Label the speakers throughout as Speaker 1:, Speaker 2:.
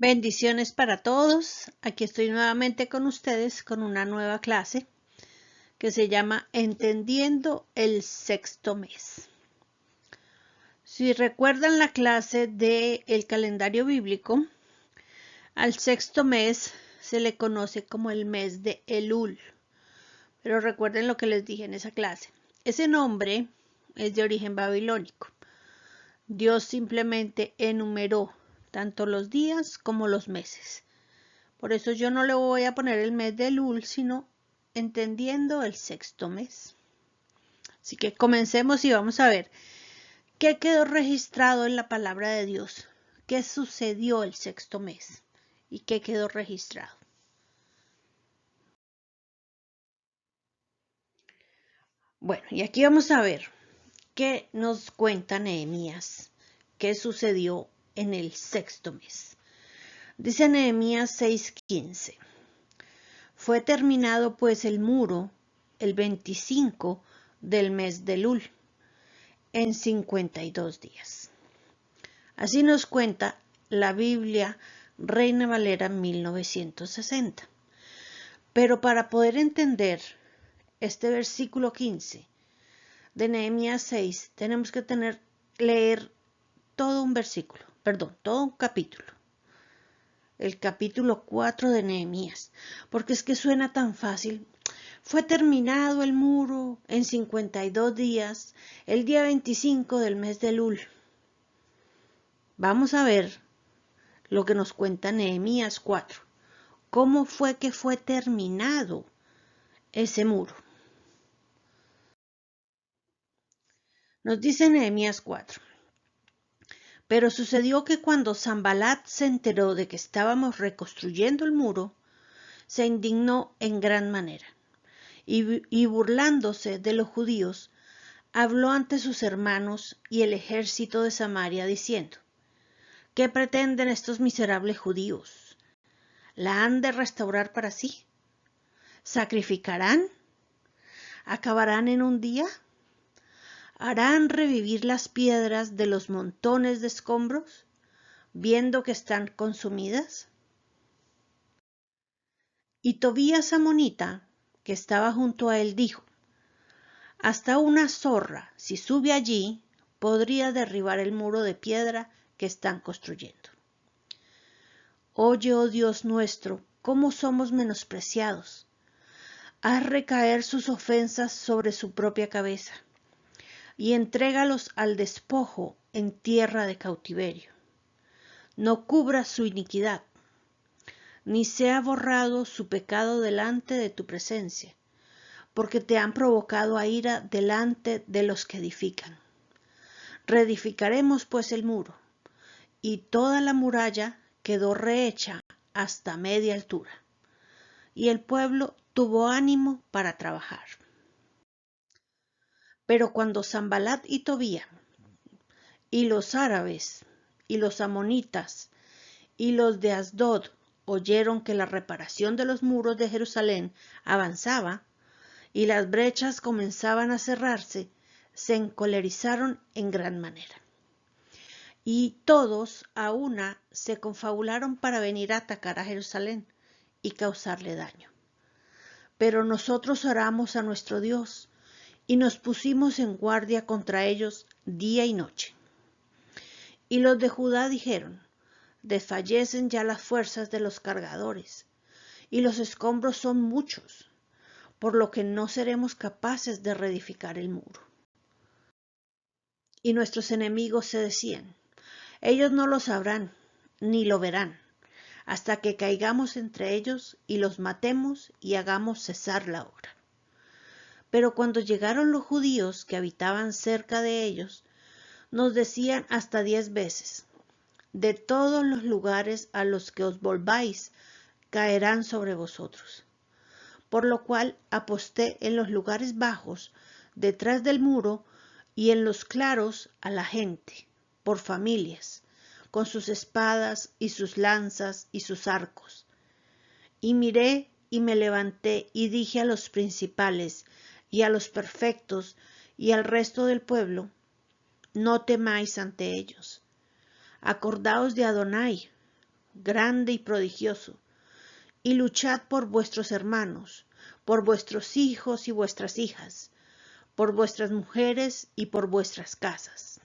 Speaker 1: Bendiciones para todos. Aquí estoy nuevamente con ustedes con una nueva clase que se llama Entendiendo el sexto mes. Si recuerdan la clase del calendario bíblico, al sexto mes se le conoce como el mes de Elul. Pero recuerden lo que les dije en esa clase. Ese nombre es de origen babilónico. Dios simplemente enumeró tanto los días como los meses. Por eso yo no le voy a poner el mes de Elul, sino entendiendo el sexto mes. Así que comencemos y vamos a ver qué quedó registrado en la palabra de Dios, qué sucedió el sexto mes y qué quedó registrado. Bueno, y aquí vamos a ver qué nos cuenta Nehemías, qué sucedió en el sexto mes. Dice Nehemías 6:15. Fue terminado pues el muro el 25 del mes de Elul, en 52 días. Así nos cuenta la Biblia Reina Valera 1960. Pero para poder entender este versículo 15 de Nehemías 6, tenemos que leer todo un versículo, todo un capítulo. El capítulo 4 de Nehemías, porque es que suena tan fácil. Fue terminado el muro en 52 días, el día 25 del mes de Elul. Vamos a ver lo que nos cuenta Nehemías 4. ¿Cómo fue que fue terminado ese muro? Nos dice Nehemías 4. Pero sucedió que cuando Sanballat se enteró de que estábamos reconstruyendo el muro, se indignó en gran manera y burlándose de los judíos, habló ante sus hermanos y el ejército de Samaria diciendo: ¿qué pretenden estos miserables judíos? ¿La han de restaurar para sí? ¿Sacrificarán? ¿Acabarán en un día? ¿Harán revivir las piedras de los montones de escombros, viendo que están consumidas? Y Tobías amonita, que estaba junto a él, dijo: hasta una zorra, si sube allí, podría derribar el muro de piedra que están construyendo. Oye, oh Dios nuestro, cómo somos menospreciados. Haz recaer sus ofensas sobre su propia cabeza, y entrégalos al despojo en tierra de cautiverio. No cubras su iniquidad, ni sea borrado su pecado delante de tu presencia, porque te han provocado a ira delante de los que edifican. Reedificaremos pues el muro, y toda la muralla quedó rehecha hasta media altura, y el pueblo tuvo ánimo para trabajar. Pero cuando Sanballat y Tobía, y los árabes, y los amonitas, y los de Asdod oyeron que la reparación de los muros de Jerusalén avanzaba, y las brechas comenzaban a cerrarse, se encolerizaron en gran manera. Y todos a una se confabularon para venir a atacar a Jerusalén y causarle daño. Pero nosotros oramos a nuestro Dios y nos pusimos en guardia contra ellos día y noche. Y los de Judá dijeron: desfallecen ya las fuerzas de los cargadores, y los escombros son muchos, por lo que no seremos capaces de reedificar el muro. Y nuestros enemigos se decían: ellos no lo sabrán, ni lo verán, hasta que caigamos entre ellos y los matemos y hagamos cesar la obra. Pero cuando llegaron los judíos que habitaban cerca de ellos, nos decían hasta 10 veces: de todos los lugares a los que os volváis, caerán sobre vosotros. Por lo cual aposté en los lugares bajos, detrás del muro, y en los claros a la gente, por familias, con sus espadas y sus lanzas y sus arcos. Y miré y me levanté y dije a los principales y a los perfectos y al resto del pueblo: no temáis ante ellos. Acordaos de Adonai, grande y prodigioso, y luchad por vuestros hermanos, por vuestros hijos y vuestras hijas, por vuestras mujeres y por vuestras casas.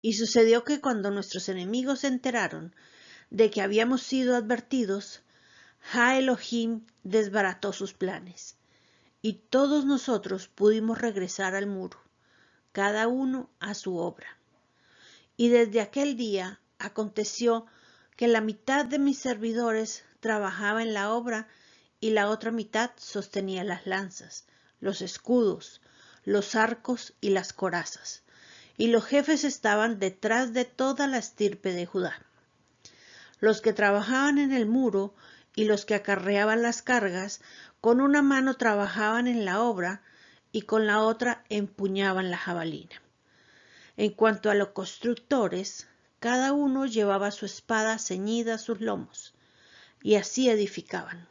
Speaker 1: Y sucedió que cuando nuestros enemigos se enteraron de que habíamos sido advertidos, Ja Elohim desbarató sus planes, y todos nosotros pudimos regresar al muro, cada uno a su obra. Y desde aquel día aconteció que la mitad de mis servidores trabajaba en la obra y la otra mitad sostenía las lanzas, los escudos, los arcos y las corazas. Y los jefes estaban detrás de toda la estirpe de Judá. Los que trabajaban en el muro y los que acarreaban las cargas, con una mano trabajaban en la obra y con la otra empuñaban la jabalina. En cuanto a los constructores, cada uno llevaba su espada ceñida a sus lomos, y así edificaban.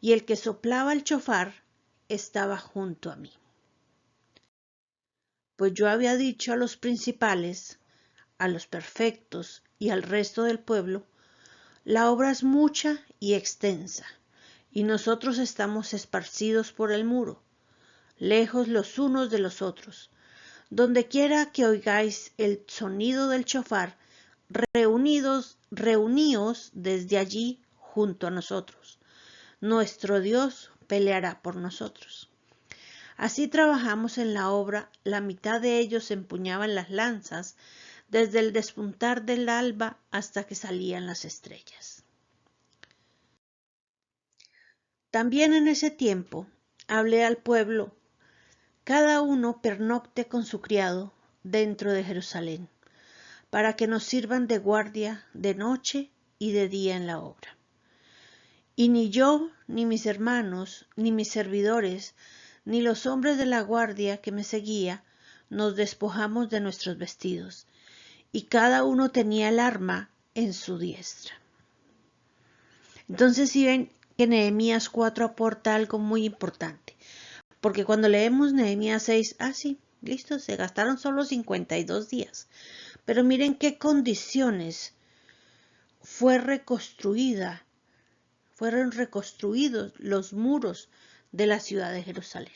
Speaker 1: Y el que soplaba el chofar estaba junto a mí. Pues yo había dicho a los principales, a los perfectos y al resto del pueblo, la obra es mucha y extensa, y nosotros estamos esparcidos por el muro, lejos los unos de los otros. Donde quiera que oigáis el sonido del chofar, reuníos desde allí junto a nosotros. Nuestro Dios peleará por nosotros. Así trabajamos en la obra, la mitad de ellos empuñaban las lanzas desde el despuntar del alba hasta que salían las estrellas. También en ese tiempo hablé al pueblo, cada uno pernocte con su criado dentro de Jerusalén, para que nos sirvan de guardia de noche y de día en la obra. Y ni yo, ni mis hermanos, ni mis servidores, ni los hombres de la guardia que me seguía, nos despojamos de nuestros vestidos, y cada uno tenía el arma en su diestra. Entonces si ven que Nehemías 4 aporta algo muy importante, porque cuando leemos Nehemías 6, sí, listo, se gastaron solo 52 días, pero miren qué condiciones fueron reconstruidos los muros de la ciudad de Jerusalén.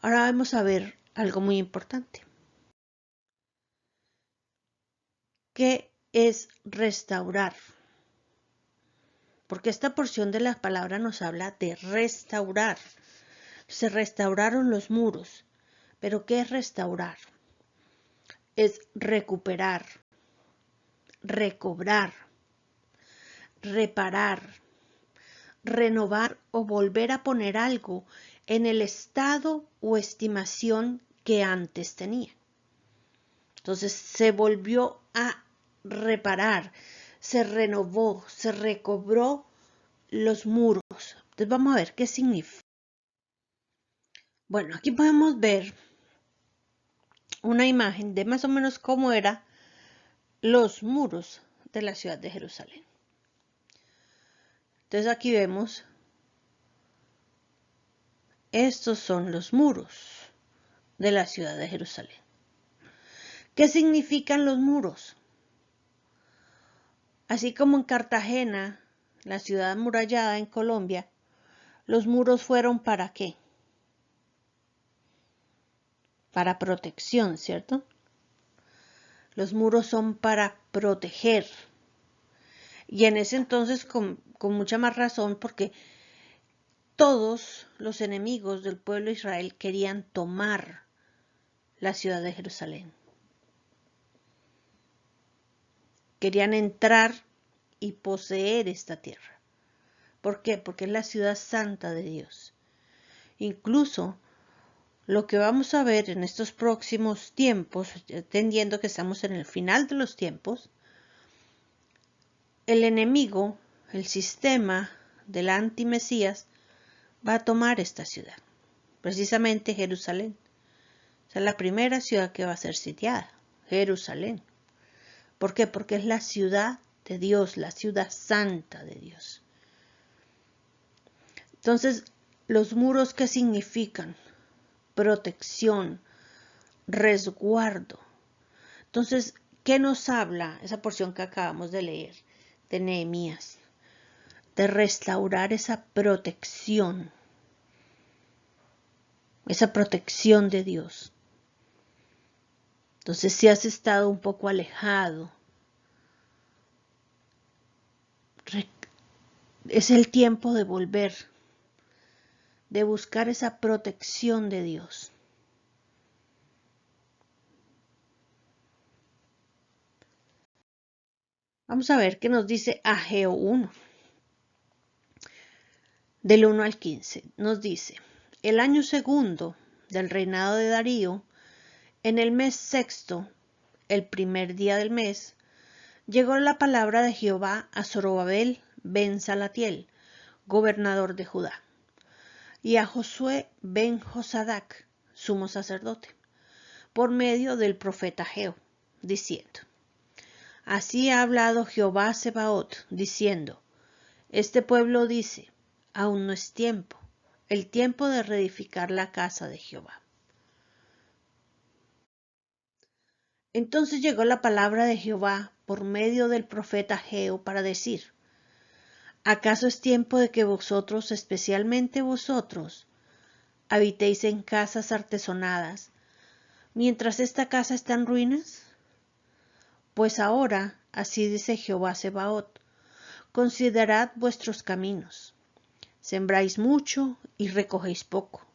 Speaker 1: Ahora vamos a ver algo muy importante. ¿Qué es restaurar? Porque esta porción de la palabra nos habla de restaurar. Se restauraron los muros. ¿Pero qué es restaurar? Es recuperar, recobrar, reparar, renovar o volver a poner algo en el estado o estimación que antes tenía. Entonces se volvió a reparar, se renovó, se recobró los muros. Entonces vamos a ver qué significa. Bueno, aquí podemos ver una imagen de más o menos cómo eran los muros de la ciudad de Jerusalén. Entonces aquí vemos, estos son los muros de la ciudad de Jerusalén. ¿Qué significan los muros? Así como en Cartagena, la ciudad amurallada en Colombia, los muros fueron ¿para qué? Para protección, ¿cierto? Los muros son para proteger. Y en ese entonces con mucha más razón, porque todos los enemigos del pueblo de Israel querían tomar la ciudad de Jerusalén. Querían entrar y poseer esta tierra. ¿Por qué? Porque es la ciudad santa de Dios. Incluso lo que vamos a ver en estos próximos tiempos, entendiendo que estamos en el final de los tiempos, el enemigo, el sistema del antimesías, va a tomar esta ciudad, precisamente Jerusalén. O sea, la primera ciudad que va a ser sitiada, Jerusalén. ¿Por qué? Porque es la ciudad de Dios, la ciudad santa de Dios. Entonces, los muros, ¿qué significan? Protección, resguardo. Entonces, ¿Qué nos habla esa porción que acabamos de leer de Nehemías? De restaurar esa protección de Dios. Entonces, si has estado un poco alejado, es el tiempo de volver, de buscar esa protección de Dios. Vamos a ver qué nos dice Ageo 1, del 1 al 15. Nos dice, el año segundo del reinado de Darío, en el mes sexto, el primer día del mes, llegó la palabra de Jehová a Zorobabel ben Salatiel, gobernador de Judá, y a Josué ben Josadac, sumo sacerdote, por medio del profeta Ageo, diciendo, así ha hablado Jehová Sebaot, diciendo, este pueblo dice, aún no es tiempo, el tiempo de reedificar la casa de Jehová. Entonces llegó la palabra de Jehová por medio del profeta Ageo para decir, ¿acaso es tiempo de que vosotros, especialmente vosotros, habitéis en casas artesonadas, mientras esta casa está en ruinas? Pues ahora, así dice Jehová Sebaot, considerad vuestros caminos. Sembráis mucho y recogéis poco.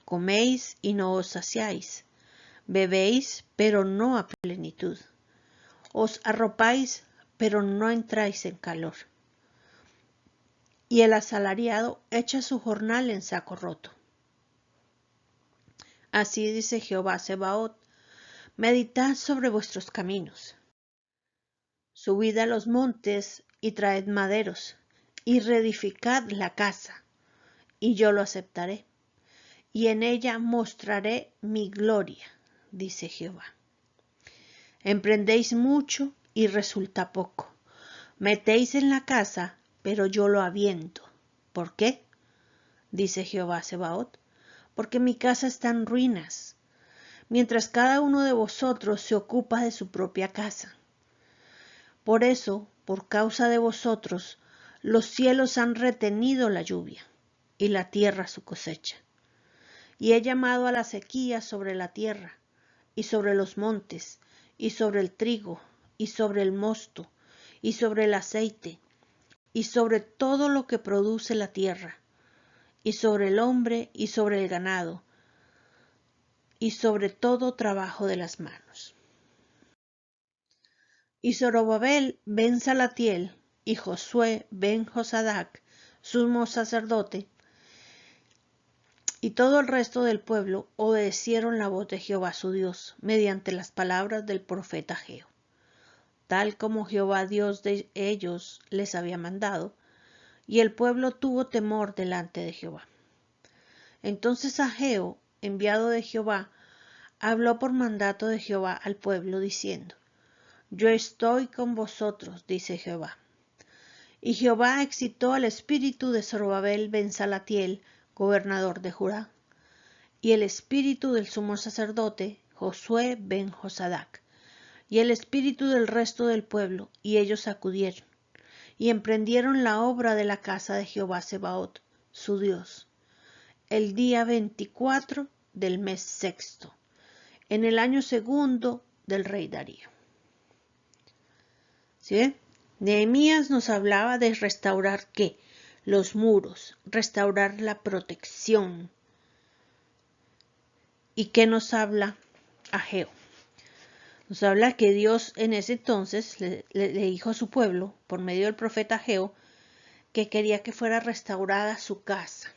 Speaker 1: Coméis y no os saciáis. Bebéis, pero no a plenitud. Os arropáis, pero no entráis en calor. Y el asalariado echa su jornal en saco roto. Así dice Jehová Sebaot, meditad sobre vuestros caminos. Subid a los montes y traed maderos, y reedificad la casa, y yo lo aceptaré, y en ella mostraré mi gloria, dice Jehová. Emprendéis mucho y resulta poco. Metéis en la casa, pero yo lo aviento. ¿Por qué? Dice Jehová Sebaot, porque mi casa está en ruinas, mientras cada uno de vosotros se ocupa de su propia casa. Por eso, por causa de vosotros, los cielos han retenido la lluvia, y la tierra su cosecha. Y he llamado a la sequía sobre la tierra, y sobre los montes, y sobre el trigo, y sobre el mosto, y sobre el aceite, y sobre todo lo que produce la tierra, y sobre el hombre, y sobre el ganado, y sobre todo trabajo de las manos. Y Zorobabel ben Salatiel y Josué ben Josadac, sumo sacerdote, y todo el resto del pueblo obedecieron la voz de Jehová su Dios, mediante las palabras del profeta Ageo, tal como Jehová Dios de ellos les había mandado, y el pueblo tuvo temor delante de Jehová. Entonces Ageo, enviado de Jehová, habló por mandato de Jehová al pueblo, diciendo, yo estoy con vosotros, dice Jehová. Y Jehová excitó al espíritu de Zorobabel ben Salatiel, gobernador de Judá, y el espíritu del sumo sacerdote, Josué ben Josadac, y el espíritu del resto del pueblo, y ellos acudieron, y emprendieron la obra de la casa de Jehová Sebaot, su Dios, el día 24 del mes sexto, en el año segundo del rey Darío. ¿Sí? Nehemías nos hablaba de restaurar ¿qué? Los muros, restaurar la protección. ¿Y qué nos habla Ageo? Nos habla que Dios en ese entonces le dijo a su pueblo, por medio del profeta Ageo, que quería que fuera restaurada su casa.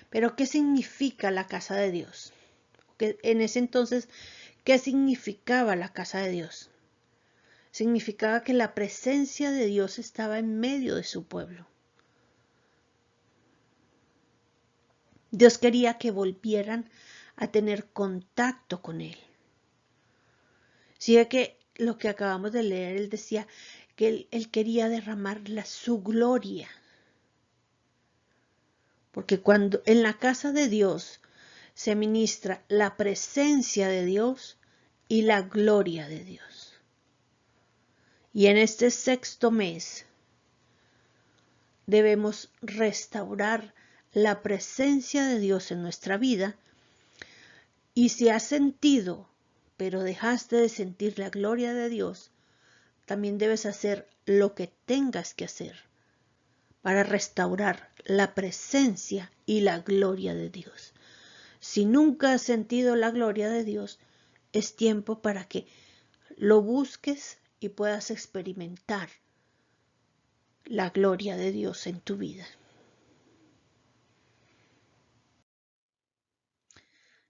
Speaker 1: Pero ¿qué significa la casa de Dios? En ese entonces, ¿qué significaba la casa de Dios? Significaba que la presencia de Dios estaba en medio de su pueblo. Dios quería que volvieran a tener contacto con Él. Si ve que lo que acabamos de leer, Él decía que Él quería derramar su gloria. Porque cuando en la casa de Dios se ministra la presencia de Dios y la gloria de Dios. Y en este sexto mes debemos restaurar la presencia de Dios en nuestra vida. Y si has sentido, pero dejaste de sentir la gloria de Dios, también debes hacer lo que tengas que hacer para restaurar la presencia y la gloria de Dios. Si nunca has sentido la gloria de Dios, es tiempo para que lo busques y puedas experimentar la gloria de Dios en tu vida.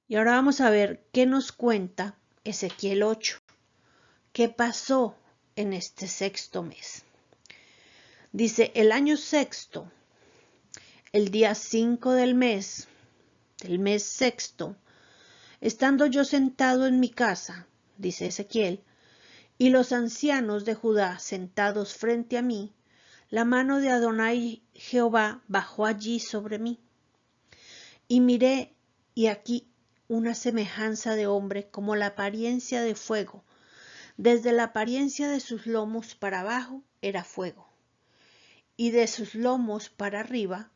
Speaker 1: Y ahora vamos a ver qué nos cuenta Ezequiel 8. ¿Qué pasó en este sexto mes? Dice, el año sexto, el día 5 del mes sexto, estando yo sentado en mi casa, dice Ezequiel, y los ancianos de Judá sentados frente a mí, la mano de Adonai Jehová bajó allí sobre mí. Y miré, y aquí una semejanza de hombre como la apariencia de fuego. Desde la apariencia de sus lomos para abajo era fuego, y de sus lomos para arriba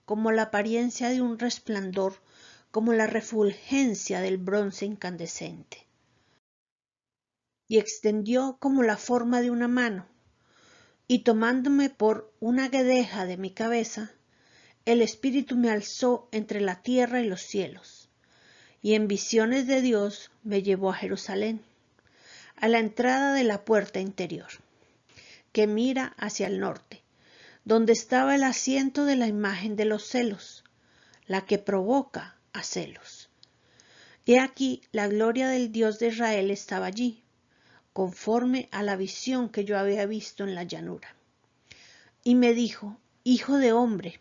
Speaker 1: como la apariencia de un resplandor, como la refulgencia del bronce incandescente. Y extendió como la forma de una mano, y tomándome por una guedeja de mi cabeza, el Espíritu me alzó entre la tierra y los cielos, y en visiones de Dios me llevó a Jerusalén, a la entrada de la puerta interior, que mira hacia el norte, donde estaba el asiento de la imagen de los celos, la que provoca a celos. He aquí la gloria del Dios de Israel estaba allí, conforme a la visión que yo había visto en la llanura. Y me dijo, hijo de hombre,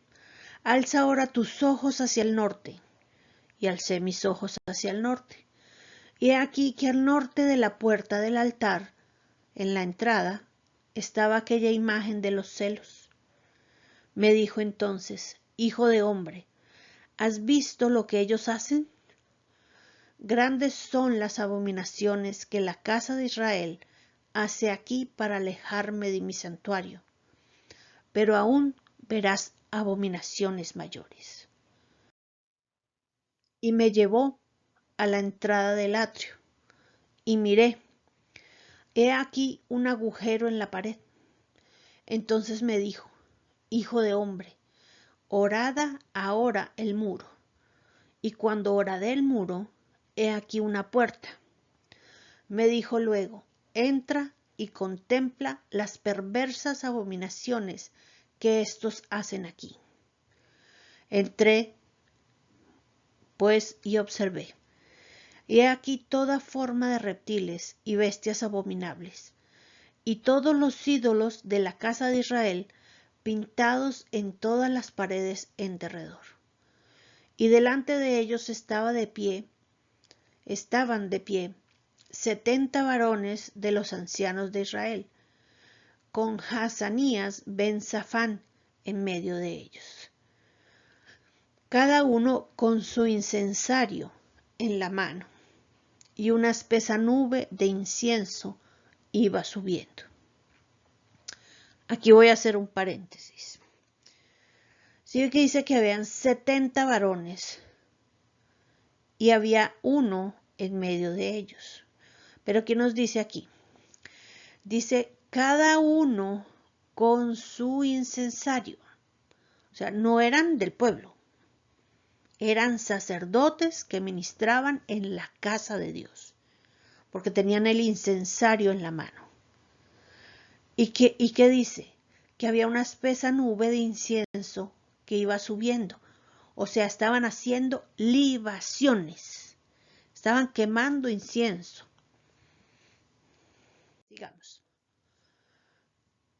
Speaker 1: alza ahora tus ojos hacia el norte. Y alcé mis ojos hacia el norte. Y he aquí que al norte de la puerta del altar, en la entrada, estaba aquella imagen de los celos. Me dijo entonces, hijo de hombre, ¿has visto lo que ellos hacen? Grandes son las abominaciones que la casa de Israel hace aquí para alejarme de mi santuario, pero aún verás abominaciones mayores. Y me llevó a la entrada del atrio, y miré, he aquí un agujero en la pared. Entonces me dijo, hijo de hombre, horada ahora el muro. Y cuando horadé el muro, he aquí una puerta. Me dijo luego, entra y contempla las perversas abominaciones que éstos hacen aquí. Entré, pues, y observé. Y he aquí toda forma de reptiles y bestias abominables, y todos los ídolos de la casa de Israel pintados en todas las paredes en derredor. Y delante de ellos estaban de pie 70 varones de los ancianos de Israel, con Hazanías ben Safán en medio de ellos, cada uno con su incensario en la mano, y una espesa nube de incienso iba subiendo. Aquí voy a hacer un paréntesis. Sí que dice que habían 70 varones y había uno en medio de ellos. Pero ¿qué nos dice aquí? Dice, cada uno con su incensario. O sea, no eran del pueblo. Eran sacerdotes que ministraban en la casa de Dios, porque tenían el incensario en la mano. ¿Y qué dice? Que había una espesa nube de incienso que iba subiendo. O sea, estaban haciendo libaciones. Estaban quemando incienso. Digamos,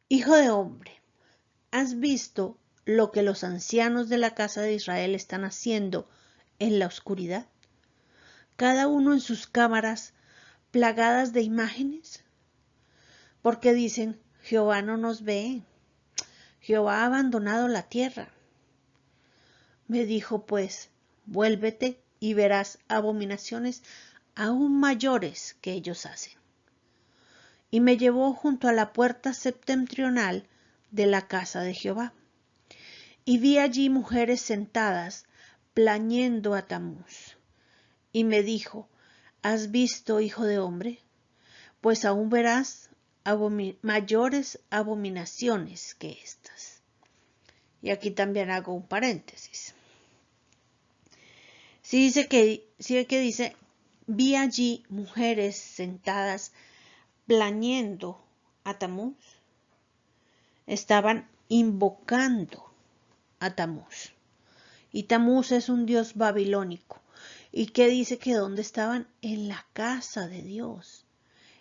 Speaker 1: hijo de hombre, ¿has visto lo que los ancianos de la casa de Israel están haciendo en la oscuridad? Cada uno en sus cámaras plagadas de imágenes. Porque dicen, Jehová no nos ve, Jehová ha abandonado la tierra. Me dijo pues, vuélvete y verás abominaciones aún mayores que ellos hacen. y me llevó junto a la puerta septentrional de la casa de Jehová. Y vi allí mujeres sentadas, plañendo a Tamuz. Y me dijo, ¿has visto, hijo de hombre? Pues aún verás mayores abominaciones que estas. Y aquí también hago un paréntesis. Sí que dice, vi allí mujeres sentadas plañendo a Tamuz. Estaban invocando a Tamuz. Y Tamuz es un dios babilónico. ¿Y qué dice que dónde estaban? En la casa de Dios,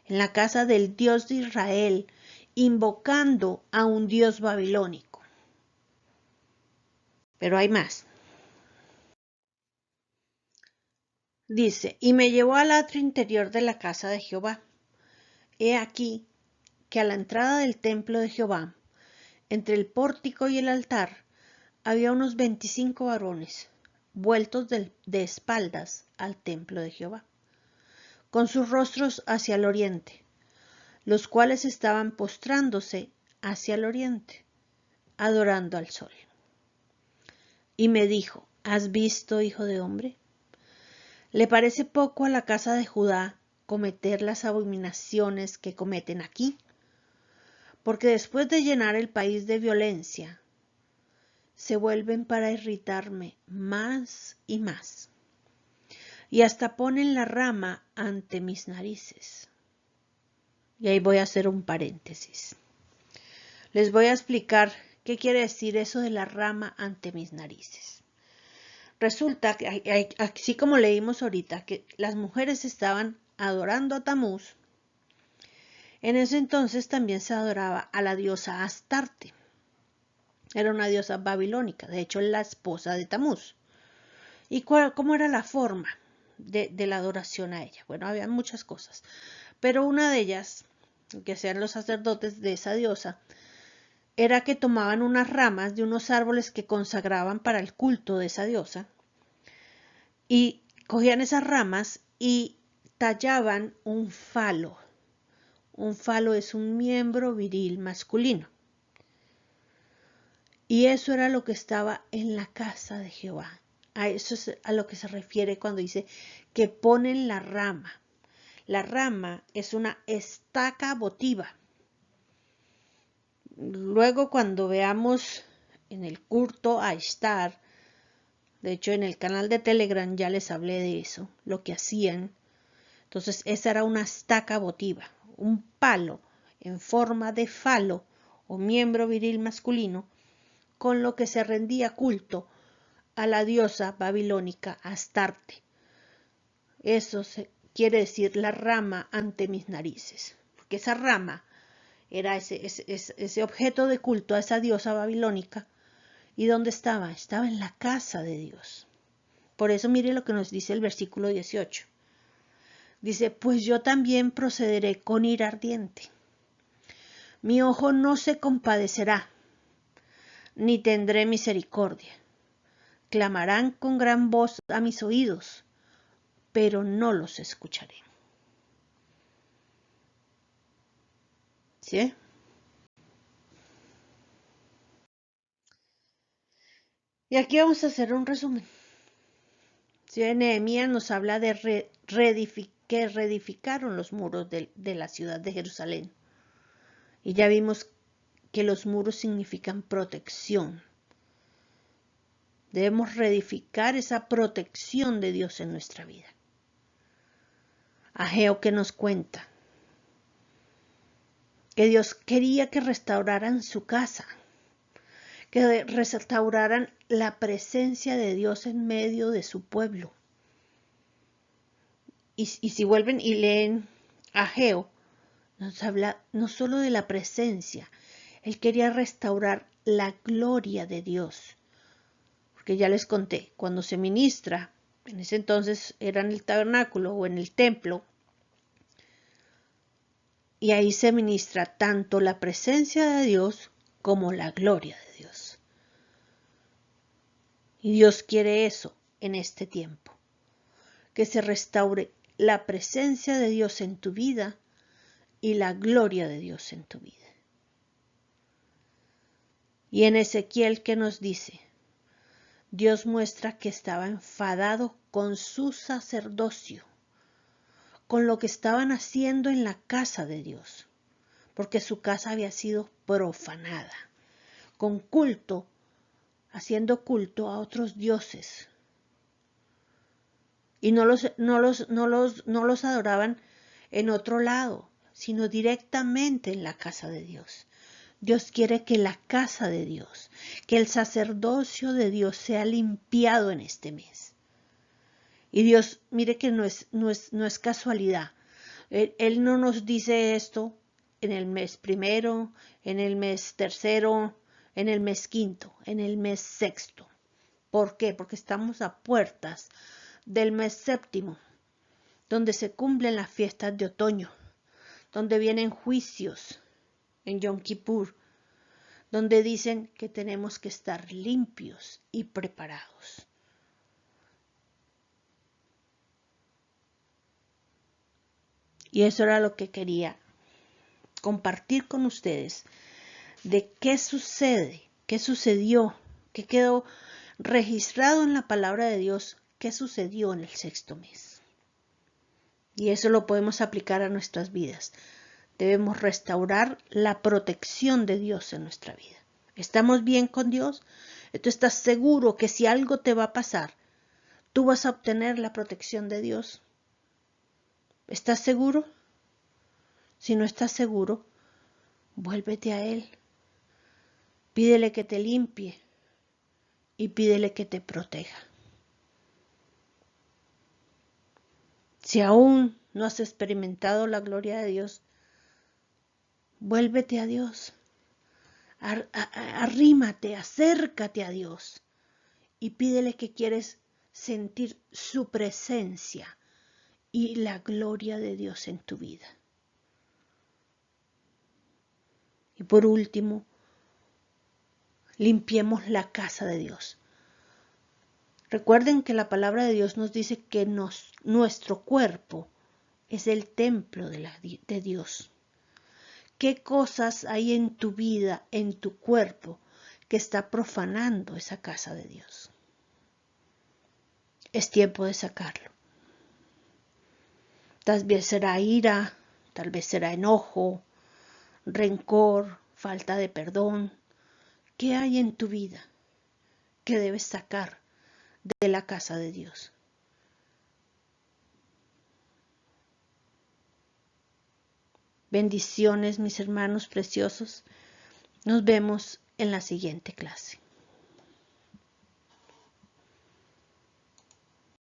Speaker 1: en la casa del Dios de Israel, invocando a un dios babilónico. Pero hay más. Dice, y me llevó al atrio interior de la casa de Jehová. He aquí que a la entrada del templo de Jehová, entre el pórtico y el altar, había unos 25 varones, vueltos de espaldas al templo de Jehová, con sus rostros hacia el oriente, los cuales estaban postrándose hacia el oriente, adorando al sol. Y me dijo, ¿has visto, hijo de hombre? ¿Le parece poco a la casa de Judá cometer las abominaciones que cometen aquí? Porque después de llenar el país de violencia, se vuelven para irritarme más y más, y hasta ponen la rama ante mis narices. Y ahí voy a hacer un paréntesis. Les voy a explicar qué quiere decir eso de la rama ante mis narices. Resulta que, así como leímos ahorita, que las mujeres estaban adorando a Tamuz. En ese entonces también se adoraba a la diosa Astarte. Era una diosa babilónica, de hecho la esposa de Tamuz. ¿Y cómo era la forma de la adoración a ella? Bueno, había muchas cosas, pero una de ellas, que sean los sacerdotes de esa diosa, era que tomaban unas ramas de unos árboles que consagraban para el culto de esa diosa y cogían esas ramas y tallaban un falo. Un falo es un miembro viril masculino. Y eso era lo que estaba en la casa de Jehová. A eso es a lo que se refiere cuando dice que ponen la rama. La rama es una estaca votiva. Luego cuando veamos en el culto a Ishtar, de hecho en el canal de Telegram ya les hablé de eso, lo que hacían. Entonces esa era una estaca votiva, un palo en forma de falo o miembro viril masculino, con lo que se rendía culto a la diosa babilónica Astarte. Eso quiere decir la rama ante mis narices, porque esa rama era ese objeto de culto a esa diosa babilónica. ¿Y dónde estaba? Estaba en la casa de Dios. Por eso mire lo que nos dice el versículo 18. Dice, pues yo también procederé con ira ardiente. Mi ojo no se compadecerá, ni tendré misericordia. Clamarán con gran voz a mis oídos, pero no los escucharé. ¿Sí? Y aquí vamos a hacer un resumen. ¿Sí? Nehemías nos habla de que reedificaron los muros de la ciudad de Jerusalén. Y ya vimos que los muros significan protección. Debemos reedificar esa protección de Dios en nuestra vida. Ageo que nos cuenta que Dios quería que restauraran su casa, que restauraran la presencia de Dios en medio de su pueblo. Y si vuelven y leen Ageo, nos habla no solo de la presencia, él quería restaurar la gloria de Dios. Porque ya les conté, cuando se ministra, en ese entonces era en el tabernáculo o en el templo, y ahí se ministra tanto la presencia de Dios como la gloria de Dios. Y Dios quiere eso en este tiempo, que se restaure la presencia de Dios en tu vida y la gloria de Dios en tu vida. Y en Ezequiel, ¿qué nos dice? Dios muestra que estaba enfadado con su sacerdocio, con lo que estaban haciendo en la casa de Dios, porque su casa había sido profanada, con culto, haciendo culto a otros dioses. Y no los adoraban en otro lado, sino directamente en la casa de Dios. Dios quiere que la casa de Dios, que el sacerdocio de Dios sea limpiado en este mes. Y Dios, mire que no es casualidad. Él no nos dice esto en el mes primero, en el mes tercero, en el mes quinto, en el mes sexto. ¿Por qué? Porque estamos a puertas del mes séptimo, donde se cumplen las fiestas de otoño, donde vienen juicios en Yom Kippur, donde dicen que tenemos que estar limpios y preparados. Y eso era lo que quería compartir con ustedes, de qué sucede, qué sucedió, qué quedó registrado en la palabra de Dios, qué sucedió en el sexto mes. Y eso lo podemos aplicar a nuestras vidas. Debemos restaurar la protección de Dios en nuestra vida. ¿Estamos bien con Dios? ¿Tú estás seguro que si algo te va a pasar, tú vas a obtener la protección de Dios? ¿Estás seguro? Si no estás seguro, vuélvete a Él. Pídele que te limpie y pídele que te proteja. Si aún no has experimentado la gloria de Dios, vuélvete a Dios. Arrímate, acércate a Dios y pídele que quieres sentir su presencia y la gloria de Dios en tu vida. Y por último, limpiemos la casa de Dios. Recuerden que la palabra de Dios nos dice que nuestro cuerpo es el templo de Dios. ¿Qué cosas hay en tu vida, en tu cuerpo, que está profanando esa casa de Dios? Es tiempo de sacarlo. Tal vez será ira, tal vez será enojo, rencor, falta de perdón. ¿Qué hay en tu vida que debes sacar de la casa de Dios? Bendiciones, mis hermanos preciosos. Nos vemos en la siguiente clase.